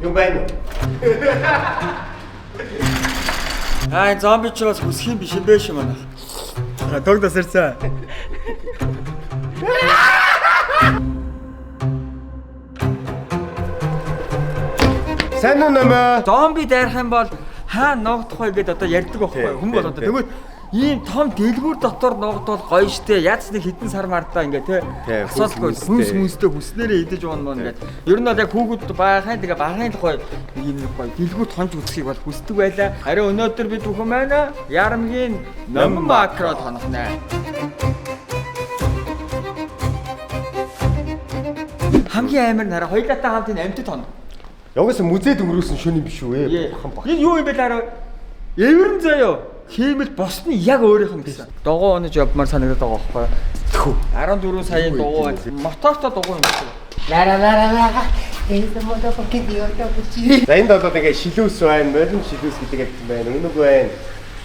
Юу байна уу? Аа зомби ч бас хүсэх юм биш юм бэ шүү манайх. Дог тасарсан. Сайн уу нэмэ? Зомби дайрах юм бол хаа ногдох вэ гэдээ одоо ярьдаг байхгүй хүн бол одоо тэгвэл ийм том дэлгүүр дотор ногдвол гоё штэ. Яаж нэг хитэн сар мардаа ингээ те асуудалгүй хүнстэй хүснээрээ идэж уунаа ингээд. Ер нь бол яг хүүхэд байхын тэгээ багын тухай ийм нэг гоё дэлгүүр тонж үзхийг бол хүсдэг байлаа. Харин өнөөдөр бид бүхэн байна Ярамгийн Номон макро тонохнаа. Хамгийн амар нараа хоёулаатай хамт энэ амьтад тонох. Явгаас музейд өнгөрөөсөн шөнө юм биш үү? Энэ юу юм бэ лаараа? Эвэрн заяа. Хиймэл босны яг өөрийнх нь гэсэн. Догоо онож явмаар санагдаад байгаа байхгүй юу? 14 саяын догоо мотортой догоо юм шиг. Лара. Энэ мотор кидиото бучи. За энэ долоо ингээ шилүүс байна, морин шилүүс гэдэг юм байна. Өнөг байна.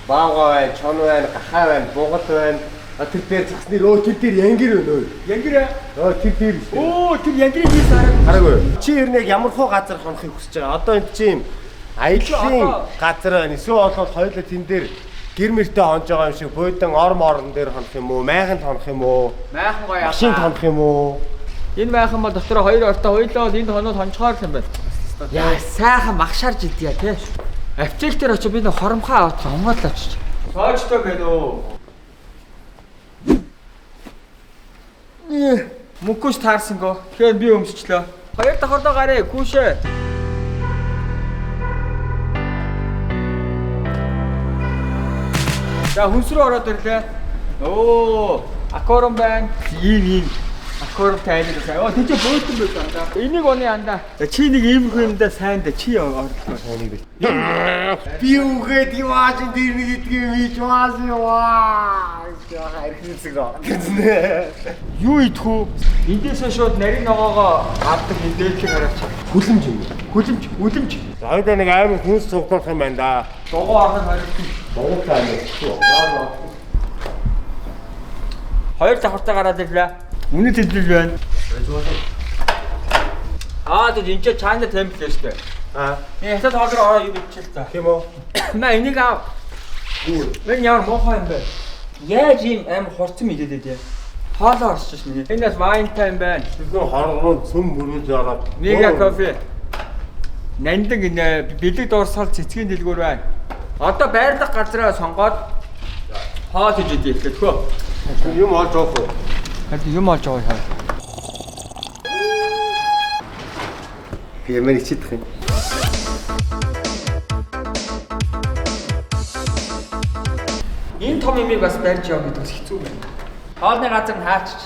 Баага байна, чон байна, гахаа байна, бугал байна. Тэр дээр цасны тэр дээр янгир байна уу? Янгир аа? Тэр дээр. Тэр янгирын хийс хараагүй. Чи ер нь яг ямар хуу газар хонохыг хүсэж байгаа? Одоо энэ чи юм аяллаа газар байна. Эсвэл болоод хоёулаа тэн дээр гэр мөртөө хонж байгаа юм шиг буудан орон дээр хонох юм уу? Майханд хонох юм уу? Майхан гоё яа. Машин хонох юм уу? Энэ майхан бол дотроо хоёр ортой хоёлоо энд хоноод хончхоор юм байна. Яа сайхан магшаарж идья тий. Авчил дээр очиж би нэг хоромхоо аваад хамгаалаад очиж. Соочтой байна уу? Мукус таарсангүй. Тэгэхээр би өмсчлөө. Хоёр давхардаа гараа гүүшээ. За хүнс рүү ороод ирлээ. Аквариум байна. Ийм аквариум тайлбар сайн. Тэнд бөөтөн байсан да. Энийг оны андаа. Чи нэг ийм юмдаа сайн да чи орлоо. Энийг би үгээд яваач дээр нэг идэх юм ийж маас яваа. Яа хэрхэлцэг гоо. Юу идэх үү? Эндээсээ шууд нарийн ногоогоо авдаг мэдээлэл хараач. Хүлэмж юм. Үлэмж. За одоо нэг амар хүнс цуглах юм байна да. Догоо ороход харагдсан. Догоотой юм. Хоёр давхартаа гараад ирлээ. Үнэ тэлбэл байна. Тэг энэ ч чаана темпл шүү дээ. Хятад хоолроо ороо юу бичил та. Тийм үү? Наа энийг аа. Мэн ямар мохоо юм бэ? Яаж ийм амар хурцсан мэдээд дээ. Хоолоо орсож шээ. Энэ бас вайн тайм байна. Тэгвэл хоргоо цөм бүрүүлж ороод. Мега кофе. Нандин энэ бэлэг дуурсгал цэцгийн дэлгүүр байна. Одоо байрлах газраа сонгоод хоол хийж идэх гэхлөө. Юм олж авах уу? Харин юм олж аваа хаа. Ямар ичидэх юм. Энэ том юмыг бас барьж яв гэдэг хэцүү байна. Хоолны газар нь хаачч.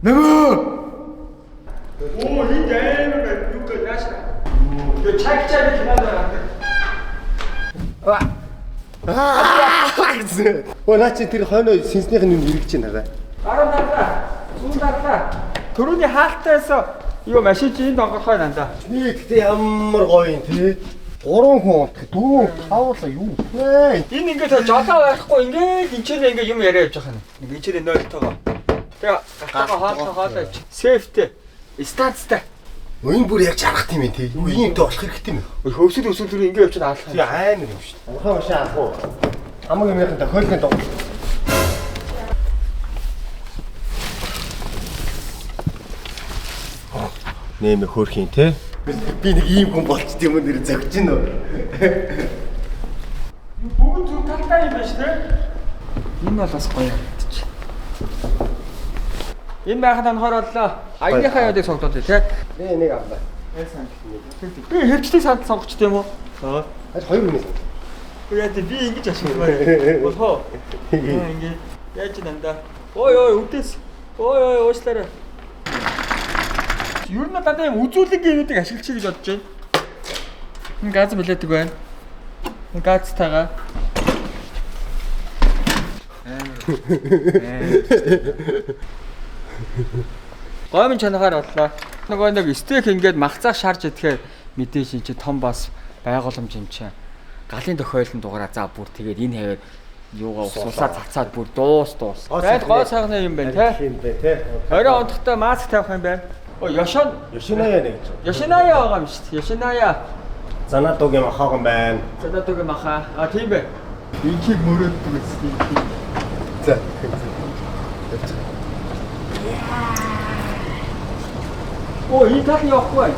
Нэмээ! Энэ амар байна. Юу гэж яашаа. Юу чаг кинод байна. Наа чи тэр хойно сэнснийх нь хэрэгж байна. Дараа. Зүүн дараа. Төрөний хаалтаас юу машин чинь донгорхой нандаа. Нэг гэдэг ямар гоё юм те. 3 хүн, 4, 5 юу вэ? Энэ ингээд жолоо байхгүй ингээд энчээр ингээд юм яриа явж байгаа юм. Энчээр 0-тоогоо. Тэгээ гатгаа хоолой. Сейфтэй. Станцтай. Энэ бүр яг чарах тийм ээ те. Юу иймтэй болох хэрэгтэй юм. Хөвсөд өсөлтөр ингээд явж байгаа алах. Тий амар юм шүү дээ. Урхаа машин авах уу? Хамаг юмны тохиолдолд доо. Нэмэ хөөрхийн те. Би нэг ийм хүн болчт юм нэр зөгж гин үү? Бүгд зүг талтай юм байна шүү дээ. Энэ бол бас гоё мэдчих. Энэ байхад анхаар боллоо. Аяныхаа яадыг сонгодоо тий. Би нэг авлаа. Би хэвчлийг санд сонгоч тийм үү? Аж хоёр хүнээс. Яа би ингэж ашиглаваа. Болохоо. Ингэ яаж нандаа. Ой үдээс. Ой уушлаарай. Юу нэг дандаа юм үзүүлэг юмнуудыг ашиглчих гэж бодож байна. Энэ газ билээдэг байна. Энэ газтайгаа. Гомын чанахаар боллоо. Нөгөө нэг стейк ингээд махцаах шарж идэхээр мэдээж энэ чи том бас байгууламж юм чинь. Галын тохиолдолд дугаараа за бүр тэгээд энэ хэвээр юугаа усуулаад цацаад бүр дуус. Байд гоо сайхны юм байна те. Тийм бай те. Орой ондохтой маск тавих юм байна. Yoshinoya нэг гэж. Yoshinoya байгаа юм шүү дээ. Yoshinoya. Zanatoгийн махаахан байна. Zanatoгийн махаа. А тийм бэ. Инхийг мөрөөддөг гэсэн. За. Оо, энэ тал явахгүй.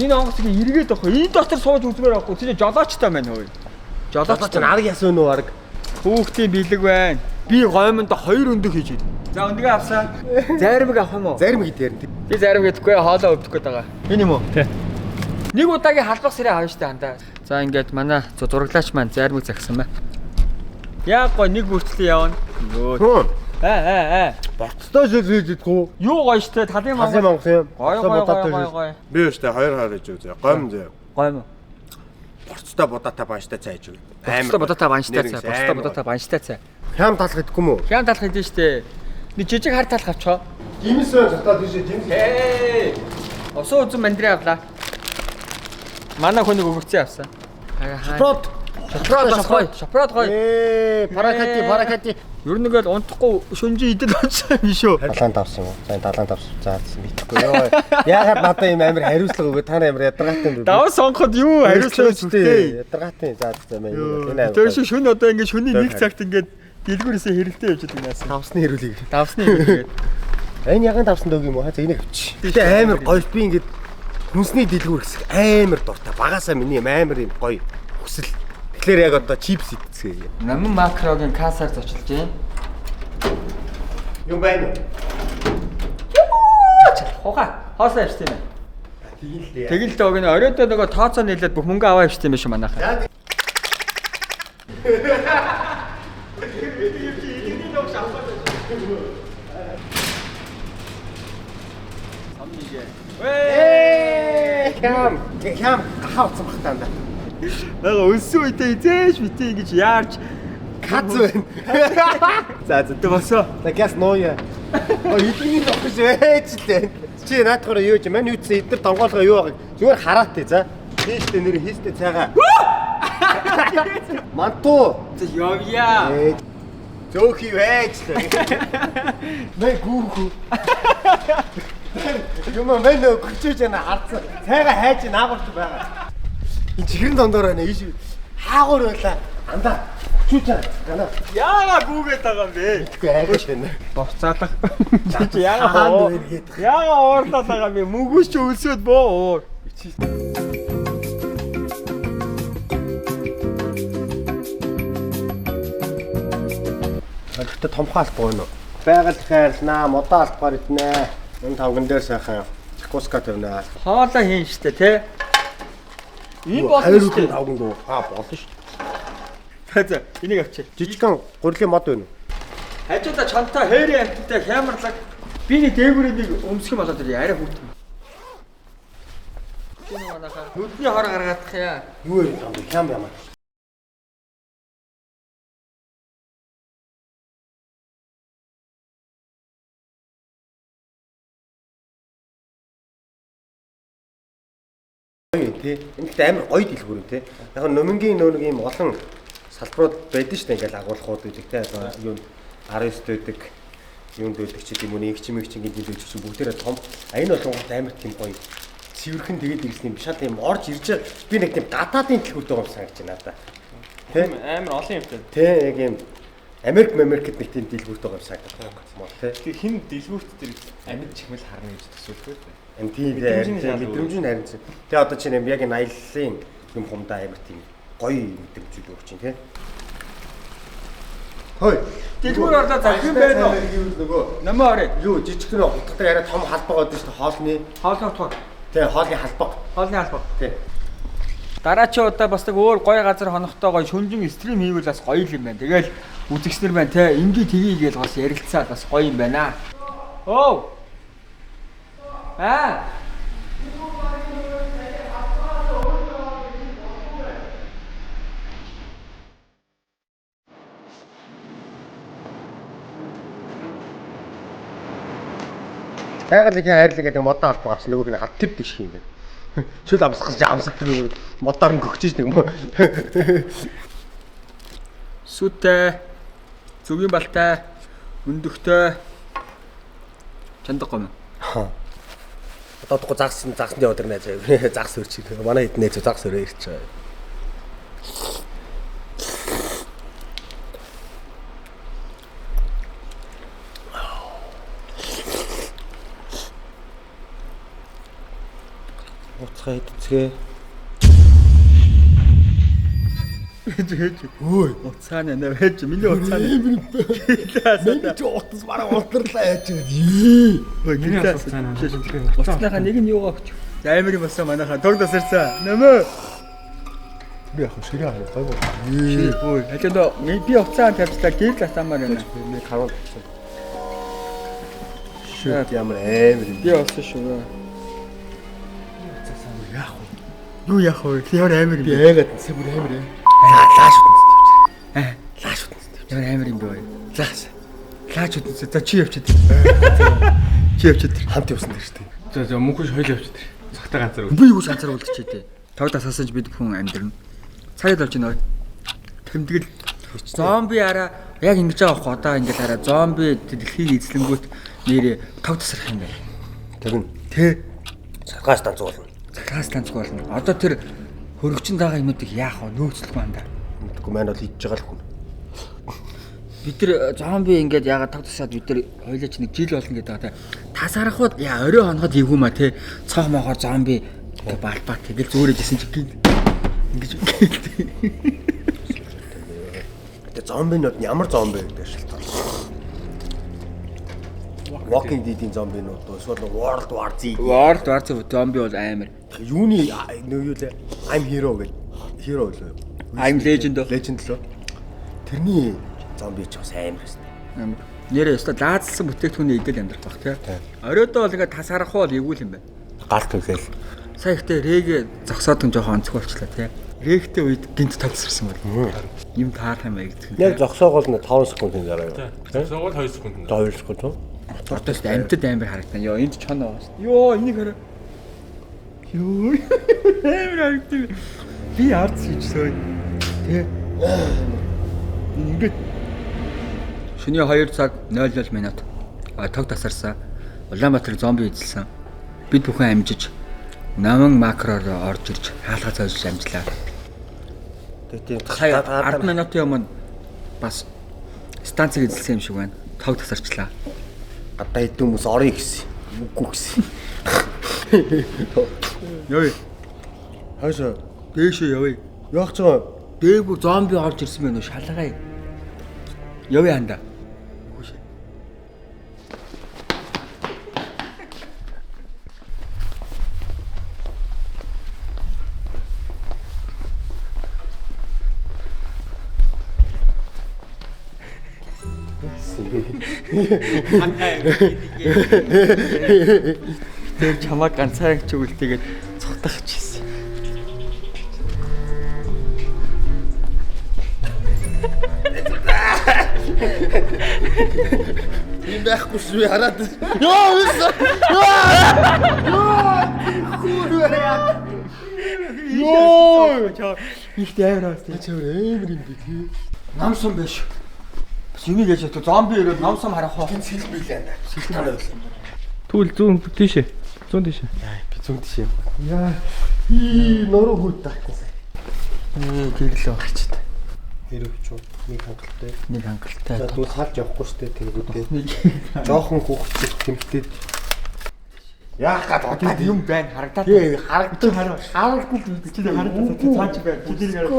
Энэ онгоцыг эргээд авах. Энэ дотор сууж үзмээр авахгүй. Тэр жолоочтой байна хөөе. Жолооч нь арга ясв нүү арга. Хүүхдийн бэлэг байна. Би гомонд 2 өндөө хийж байна. За өндөгөө авсаа. Заримыг авах юм уу? Зарим хийдээр. Би зарим гэдэггүй хоолоо өвдөх гээд байгаа. Энэ юм уу? Тий. Нэг удаагийн халдвах сэрээ авна штэ хандаа. За ингээд манай зураглаач маань заримыг загсан байна. Яг гоо нэг үрчлээ явна. Хөө. Боцтой шилжээдгүй. Юу гоё штэ талын Монгол юм. Гоё. Би өштэй 2 хаар хийж үзье. Гом зөө. Гоё юм. Борцтой будаатай банштай цай хийж үү. Борцтой будаатай банштай цай. Борцтой будаатай банштай цай. Хям талах гэдэггүй мүү? Хям талах гэдэг штэ. Нэг жижиг хар талах авчаа. Жимс байна цатаад тийш жимс. Осоо үзэн мандраа авлаа. Манай хүнийг өгөгцөө авсан. Шопрот гоё. Паракати. Ер нь ингээл унтахгүй шөнжин идэл онцсон юм шүү. Талаанд авсан юм. Сайн талаанд авсан. Заадсан мэдхгүй ёо. Яагаад надад юм амар хариуцлага өгөө та амар ядаргаатай юм бэ? Даваа сонгоход юу хариуцлага өгөө. Ядаргаатай заадсан юм байна. Тэр шиг шөнө одоо ингээд шөнийн 1 цагт ингээд дэлгүүрээсээ хэрэлдээ явж байгаа юм яасан. Давсны хэрүүлийг. Давсны хэрүүлгээд. Энэ ягаан давсан дөг юм уу? За энийг авчи. Гэтэ амар гоё би ингээд хүнсний дэлгүүр гэсэн амар дуртай. Багасаа миний амар юм гоё хүсэл. Тэгэхээр яг одоо чипс идцгээе. Намын макрогийн кассаар зочилж байна. Юу байна? Хуга. Хоосоо явж тийм ээ. Тэгэл дээ. Тэгэл дог энэ оройдоо нөгөө тооцоо нийлээд бүх мөнгө аваа явж тийм биш манайхаа. Хям хавцсан багтаанда. Нага өлсөн үедээ зээш битээ ингэж яарч кац байна. За зөтө босоо. За газ нууя. Эдний нөхөж ээжлээ. Чи наадахаар юу ч мань үтсэн эдгээр тонгоолгоо юу байгааг зүгээр хараатай за. Тийштэй нэр хийстэй цайгаа. Манту. Явъя. Зөөхий ээжлээ. Мэ гүүхүү. Юм мэн өгчөөж яна хардсан. Цайгаа хайж наагуулж байгаа. Энэ чихрэн дондоор байна ийш хаагуур байла андаа чүүч гана яага гүүгээд байгаа юм бэ итгэхгүй айгаш байна борцаалах чи яага уурлаад байгаа юм бэ мөнгөс ч өлсөд боо Гэхдээ томхоо албаа байна уу байгаль хайрлнаа модоо албаар иднэ энэ тавган дээр сайхан закуска тавина хоолоо хийн штэ те энэ болсон шүү дээ тавган дуу болно шүү За энийг авчи. Жижигхан гурилын мод байна уу? Хажуудаа чантай хээрийн амттай хямрлаг. Би нэг дээгүүрээ нэг өмсөх юм болоод ирээ арай хүүтэн. Энэ манайхаа нүдний хор гаргаадах яа. Юу вэ? Хям ямаа. Тэ энэ амар гоё дэлгүүр юм те. Яг нь номингийн нөө нэг юм олон салбарууд байдаг шүү дээ ингээл агуулгууд үүдэг те. Юу 19 дээдэг юунд дээдэг ч юм уу нэг чимэг чинь гэдэг дээдэг чинь бүгдээрээ том. Энэ болгонгод амар тийм гоё цэвэрхэн тэгээд ирсэн юм шал юм орж ирж би нэг тийм гадаадын дэлгүүртэй юм санагч байна надаа. Тэ амар олон юмтай. Тэ яг юм Америкт нэг тийм дэлгүүртэй юм санагдах юм бол тэ. Тэгэхээр хин дэлгүүрт тэр амьд чихмэл харна гэж төсөөлөхөө. Энэ тийм мэдрэмж харин. Тэгээ одоо чинь яг энэ аяллаа юм хумдаа амар тийм гоё мэдрэмжүүд өгч чинь тий. Хөөе. Дэлгүүр орлоо захин байна уу? Нөгөө намаа орё. Юу жижигхэн хутгатай арай том халбаг байдаг шүү дээ хоолны. Хоолны утгаар. Тий хоолны халбаг. Хоолны халбаг. Тий. Дараачийн удаа бас нэг өөр гоё газар хонохтой гоё шүнжин стрим хийвэл бас гоё юм байна. Тэгэл үзэгчнэр байна те ингээ тгий гээл бас ярилцаад бас гоё юм байна. Оо. Хайгалын хайрлаг гэдэг модоо албаа авсан нөгөөг нь хад төв дэвших юм байна. Шүл амсгаж амсах тэр модоор нь гөгчиж нэг юм. Сүтэ зүгийн балтай өндөгтэй чандаггүй юм. Одоодгүй загсны яваад ирнэ заа. Загс өрч. Манай хэд нэ загс өрөө ирч байгаа. Уцгаа идцгээ. Ой, уцаана нэ байж миний уцаана. Миний ч утас бараа унтарлаа яаж вэ? Миний уцаана. Уцааныхаа нэг нь юугаа өгч. Амар юм басаа манайхаа дог тасарсан. Нэмээ. Би яг ширээ хараа гайгүй. Ой, хажуудаа би уцаан тавьчлаа гэр л атаамаар байна. Би хараад байна. Шүт ямар амар юм. Би олсон шүү. Юу яах вэ? Ямар амар юм. Би яагаад энэ бүр амар юм. Лааш утас. Лааш утас. Ямар амар юм бэ? Лааш утас. За чи явчихад. Чи явчихад. Хамт явсан дээр шүү дээ. За мөнхөш хоёул явчихад. Цагтаа ганцаар Би юу ганцаар үлдчихээ. Тог тасаасан ч бид бүхэн амьдрна. Цагаад болж байна. Тэмдэглэл зомби араа яг ингэж байгаа хөө одоо ингэж араа зомби дэлхийн эзлэнгүүт нэрээ тог тасрах юм байна. Тэгнь. Тэ. Цагаас танцуулна. Цагаас танцуулна. Одоо тэр хөргөчн байгаа юмнуудыг яах вэ? Нөөцлөх мандаа. Мэдгүй маань бол идж байгаа л хүн. Бид тэр зомби ингээд ягаад тог тасаад бид тэр хойлооч нэг жил болно гэдэг байгаа. Тасарахууд яа орой хоноход ивгүй маа те. Цог могоор зомби балбаа тэгэл зөөрэж исэн чи ингэж Тэгээ зомбинууд ямар зомби гэдэг шалтгаан. Walking Dead-ийн зомбинууд эсвэл World War Z. World War Z зомби бол амар. Юуны юу лээ? I'm Hero гэдэг. Hero лөө. I'm Legend. Legend лөө. Тэрний зомби ч бас амар байсан. Амар. Нэрээ өстө даацсан бүтээгдэхүүний идэл амьдрах бах тий. Оройдоо бол ингээд тасарах бол эвгүй юм байна. Галт үсэл. Сая ихтэй рег зогсоод нь жоохон онцгой болчлаа тий. Регтэй үед гинт тагсарсан бол. Юм таарах юм аа гэдэг. Яг зогсоогоол нь 5 секундын дараа юу? Зогсоогоол 2 секунд. 2 секунд. Тортоос амьтад амар харагдана. Йоо энд ч чоноо байна. Йоо энийг хараа. Йоо амар харагдав. Би ард шийдсэй. Тэ. Ингээд шөнийн 2 цаг 00 минут. Тог тасарсан. Улаанбаатар зомби эзэлсэн. Бид бүхэн амжиж наман макроор орж ирж хаалгаа зойлж амжлаа. Тэгээд 10 минутын өмнө бас станцыг эзэлсэн юм шиг байна. Тог тасарчлаа. Гадаа идэв хүмүүс орё гэсэн. Үгүй гэсэн. Яа. Хаашаа? Дээшээ явъя. Яах ч байгаа. Дээгүүр зомби орж ирсэн байна уу? Шалгая. Явъя ханда. Тэр чамаа ганцаараа ч үгүй тэгээд цогтах чийсэн. Тийм байхгүй шүү хараад. Йоо үсэн. Йоо. Их тайвар авсан. Амар юм би тий. Намсан биш. Синий гэж хэвчээ зомби ирээд намсан харах уу? Сэлбэлээ. Сэлтанаа байсан. Түл зүүн тийшээ. Зүүн тийшээ. Би зүүн тийш юм. Яа. Нуруу хүйт таахсан. Гэрлээ гарчид. Хэрэг ч үү. Нэг хангалттай. Нэг хангалттай. За тэгвэл харж явахгүй штэ тэргүүдээ. Жохон хүүхдтэй тэмхтэд. Яах гэдэг юм байна харагдаад. Тий харагдсан Харагдгүй л чи харагдаад цаач байна. Чи тэр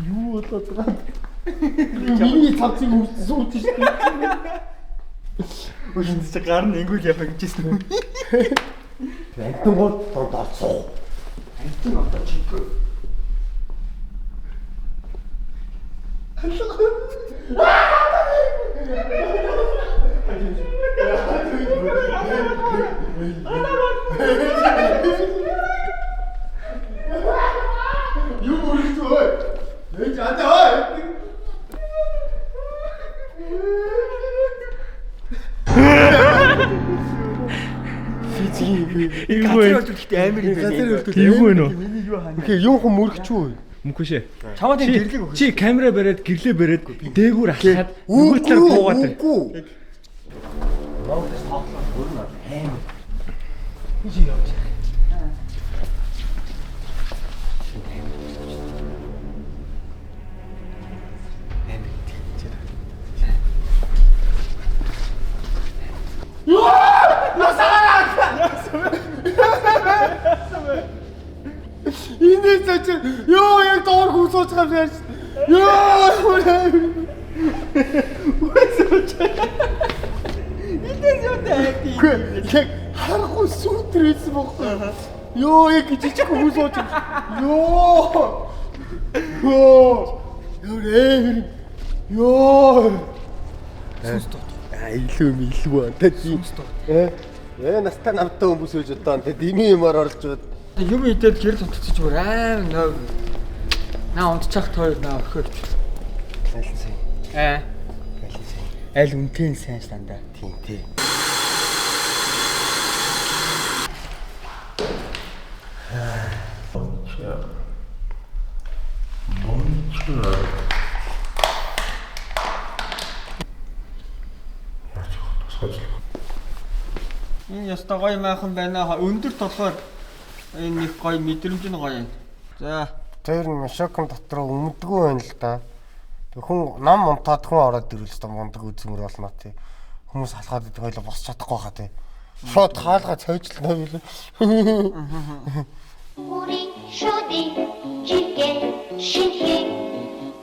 Юу болоод байгаа. Миний цавцыг сууж штэ. Үгүй чи гар нь ингүүл явах гэжсэн үү? Антон гол тод олцоо. Антон одоо чигээр. Юу үргэлж ой. Ээж андаа ой. Гацар болж ихтэй амар юм байна. Юу вэ нөө? Окей, юм хүм мөрөгч үү? Мөнхөш. Чамд энэ гэрлийг өгөх. Чи камера бариад гэрлээ бариад дээгүүр алхаад нөгөө талаар буугаад байна. Үгүй. Ноогоос тоглох бүрнэ аим. Ижи явж. Энэ ч ёо яг доор хүсууч гав яаш. Ёо хүрээ. Яг харахгүй сүтрээс бохгүй. Ёо яг жижиг хүсууч. Ёо. Ёо. Ёо. Илүү мэлгүй та тийм. Настай намтай хүмүүс үж одоо тэ дими юмар орж бод. Юм идээд гэр тутцаж бүр аим нөө. Наа унтчих тоо наа орхиж. Алин сайн. Алин сайн. Аль үнтэн сайн стандаа. Тийм тий. Энэ яста гоё майхан байна. Өндөр болохоор энэ нэг гоё мэдрэмж нь гоё юм. За. Тэр нэг шоком дотор өмдгөө байна л да. Тэг хүн нам унтаад хүн ороод ирвэл ч мундаг үзмэр болно тий. Хүмүүс халахад идэх хоёлоо босч чадахгүй хаа тий. Шууд хаалгаа цойжлоо билээ. 우리 쇼딩 짙게 신행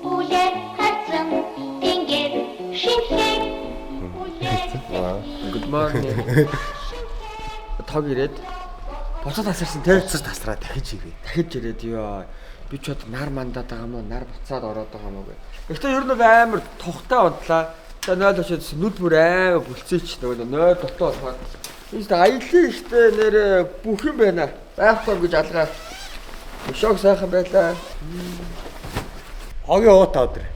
우레 가슴 땡길 신행 Good morning. Тог ирээд буцаад тасарсан тий. Буцаж тасраа дахиж ирээ. Дахиж ирээд ёо. Би ч бод нар мандаад байгаа юм уу? Нар буцаад ороод байгаа юм уу гэ. Гэхдээ ер нь амар тухтай унтлаа. За 0 очоод нүд бүр амар бүлцээч нөгөө 0 дутуу болохоор. Энэ аяллаа ихтэй нэрэ бүх юм байна. Байхгүй гэж алгаа. Шок сайхан байлаа. Хогийн уутаа өдөр.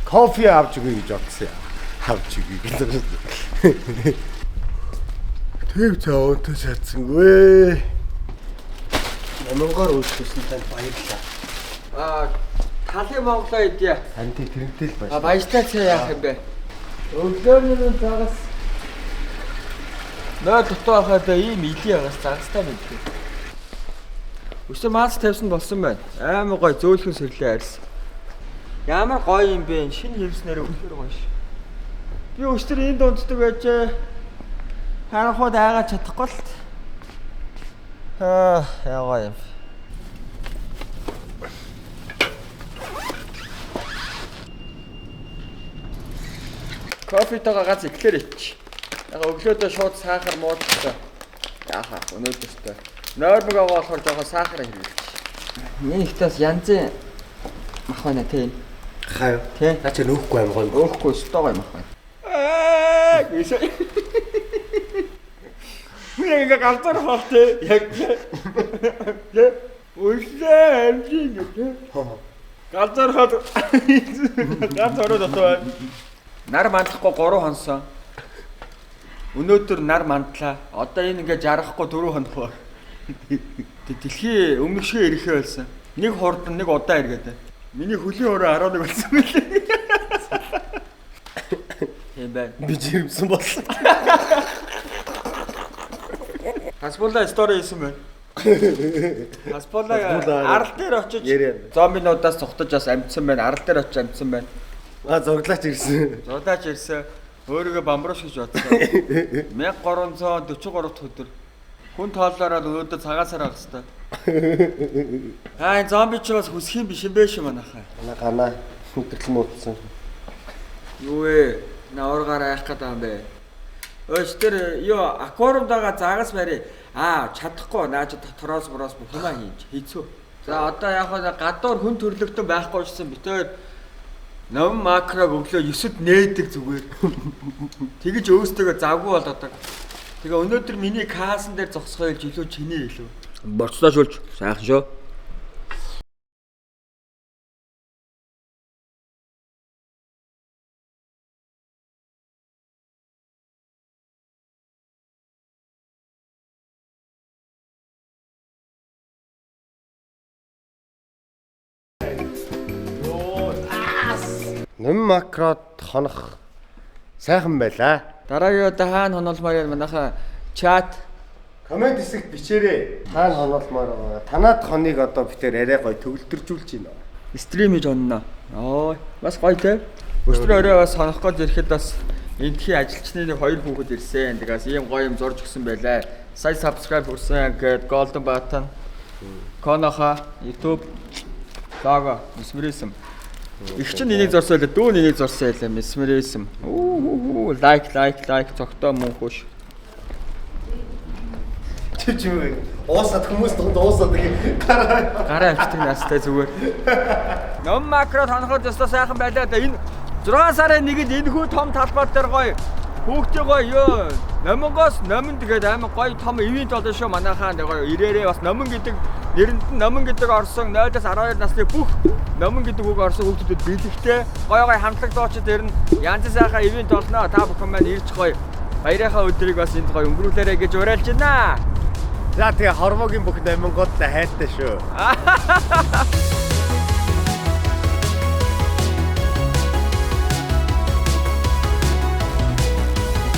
Кофе авч өгье гэж бодсон. Авч өгье гэж. Тэг цаавт шатсангүй. Намгаар үйлчлсэн танд баярлалаа. Талын Монголоо идья. Анти тэрнтэй л баярлалаа. Баяжтай цаа яах юм бэ? Өглөөний цагаас нөө дутуу байхад ийм илий байгаас загастай мэдээ. Өстө маац тавьсан болсон байна. Амар гоё зөөлхөн сэрлээ арьс. Ямар гоё юм бэ? Шинэ хевснээр өглөөр гоё ш. Би өстөр энд унтдаг байжээ. Харахад айгаад чадахгүй л. Ягаа юм. Кофетойгоо гац иклэр ич. Яг өглөөдөө шууд сахар муудсан. Яахаа өнөөдөртөө. Нойрмог аваа болохоор жоохон сахар хэрэглэж. Миний ихтээс янзын мах байна тийм. Хаа юу? Тий. Наа чи нөөхгүй юм гоё. Өөхгүй стогой мах байна. Гүшээ. Мэг ганцаар хавтай. Яг. Үлээ амжин үү? Ганцаар хав. Ганцаар дотоо. Нар мандлахгүй 3 хонсон. Өнөөдөр нар мандлаа. Одоо энэ ингээ жаргахгүй 4 хоног ба. Дэлхий өмнөх шиг ирэхээ болсон. Нэг хурдан нэг удаа эргээд. Миний хөлийн өрөө 11 болсон мөлий. Тийм байна. Би жирэмсэн болсон. Хасболла стори хийсэн байна. Хасболла арал дээр очиж зомбинуудаас цухтаж бас амжсан байна. Арал дээр очиж амжсан байна. Зурлаач ирсэн. Зурлаач ирсэн. Өөрийгөө бамбарууш гэж бодсон. 1343 дахь өдөр. Хүн тооллороо өнөөдөр цагаасаар авах хэвээр. Энэ зомби ч бас хүсэх юм биш юм бэ ши манайхаа. Ганаа хүндрэл муудсан. Юу вэ? Наургаар айх гэдэг юм бэ? Өөч тэр ёо аквариумдаага заагаас барь. Чадахгүй нааж дотроос бороос бүх юмаа хийцүү. За одоо яг гадуур хүн төрлөختөн байхгүй шсэн битээр ном макрог өглөө 9-д нээдэг зүгээр. Тэгэж өөстөгөө завгүй болоод. Тэгээ өнөөдөр миний каасан дээр зогсгоо илж илүү чиний илүү. Борцлоо шулж сайхан шүү. Ном макрод хонох сайхан байлаа. Дараагийн удаа хаана хонолмоор юм манайхаа чат Комент хэсэгт бичээрэй. Хаана хонолмоор байгаа. Танаад хоныг одоо битээр арай гоё төгөлдржүүлж байна. стрим хийж онно. Оо бас гоё те. Өчтөр орой бас хонох гэж ирэхэд бас эндхийн ажилчны нэг 2 хүүхэд ирсэн. Тэгээс ийм гоё юм зурж өгсөн байлаа. Сая subscribe хүрсэн гээд golden button. Коноха YouTube лого месмеризм. Их чинь энийг зорсон байлаа. Дүү энийг зорсон байлаа. Месмеризм. Лайк цогтоо мөн хөш. Чимээ. Уусаад хүмүүс донд уусаад Гараа авчдаг настай зүгээр. Ном макрод хоноход өстой сайхан байлаа да. Энэ 6 сарын 1-нд энэ хүү том талбай дээр гоё хүүхдээ гоё ёо. Номонгоос номон тэгээд амар гоё том ивент болно шүү манайхаа гоё ирээрээ бас номон гэдэг нэрэнд нь номон гэдэг орсон 0-12 насны бүх номон гэдэг үг орсон хүүхдүүдэд бэлэгтэй гоё хамтлаг доочд ирнэ. Янз сайхан ивент болно. Та бүхэн маань ирж гоё баярынхаа өдрийг бас энд гоё өнгөрүүлээрэй гэж уриалж байна. За тэгээ хормогийн бүх номонгууд хайртай шүү.